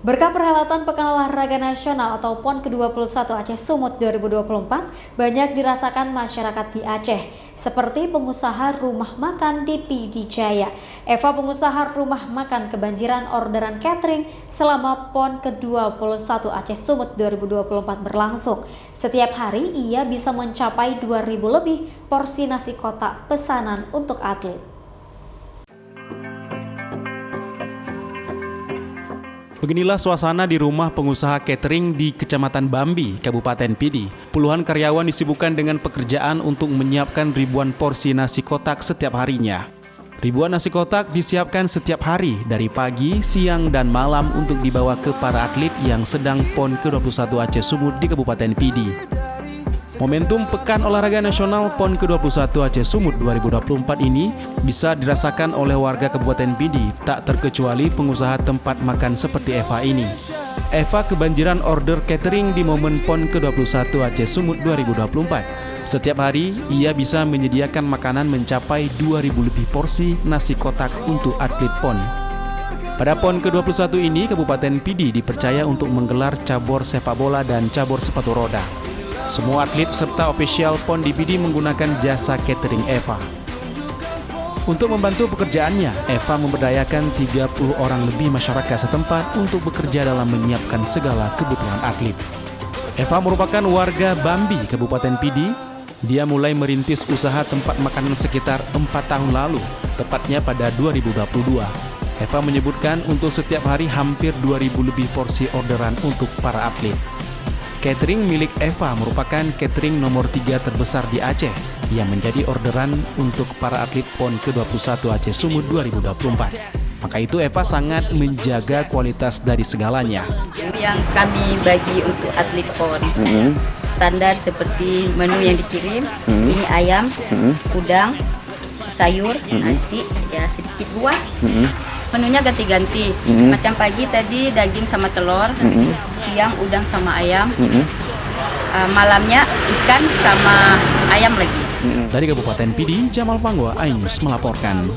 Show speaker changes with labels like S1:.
S1: Berkah perhelatan Pekan Olahraga Nasional atau PON ke-21 Aceh Sumut 2024 banyak dirasakan masyarakat di Aceh, seperti pengusaha rumah makan di PD Jaya. Eva, pengusaha rumah makan kebanjiran orderan catering selama PON ke-21 Aceh Sumut 2024 berlangsung. Setiap hari ia bisa mencapai 2.000 lebih porsi nasi kotak pesanan untuk atlet.
S2: Beginilah suasana di rumah pengusaha catering di Kecamatan Bambi, Kabupaten Pidi. Puluhan karyawan disibukkan dengan pekerjaan untuk menyiapkan ribuan porsi nasi kotak setiap harinya. Ribuan nasi kotak disiapkan setiap hari dari pagi, siang, dan malam untuk dibawa ke para atlet yang sedang PON ke-21 Aceh Sumut di Kabupaten Pidi. Momentum Pekan Olahraga Nasional PON ke-21 Aceh Sumut 2024 ini bisa dirasakan oleh warga Kabupaten Pidi, tak terkecuali pengusaha tempat makan seperti Eva ini. Eva kebanjiran order catering di momen PON ke-21 Aceh Sumut 2024. Setiap hari, ia bisa menyediakan makanan mencapai 2.000 lebih porsi nasi kotak untuk atlet PON. Pada PON ke-21 ini, Kabupaten Pidi dipercaya untuk menggelar cabur sepak bola dan cabur sepatu roda. Semua atlet serta ofisial PON di Pidi menggunakan jasa catering Eva. Untuk membantu pekerjaannya, Eva memberdayakan 30 orang lebih masyarakat setempat untuk bekerja dalam menyiapkan segala kebutuhan atlet. Eva merupakan warga Bambi, Kabupaten Pidi. Dia mulai merintis usaha tempat makanan sekitar 4 tahun lalu, tepatnya pada 2022. Eva menyebutkan untuk setiap hari hampir 2.000 lebih porsi orderan untuk para atlet. Catering milik Eva merupakan catering nomor 3 terbesar di Aceh yang menjadi orderan untuk para atlet PON ke-21 Aceh Sumut 2024. Maka itu Eva sangat menjaga kualitas dari segalanya.
S3: Yang kami bagi untuk atlet PON, standar seperti menu yang dikirim, ini ayam, udang, sayur, nasi, ya sedikit buah. Menunya ganti-ganti, macam pagi tadi daging sama telur, siang udang sama ayam, malamnya ikan sama ayam lagi.
S2: Dari Kabupaten Pidi, Jamal Pangwa, iNews melaporkan.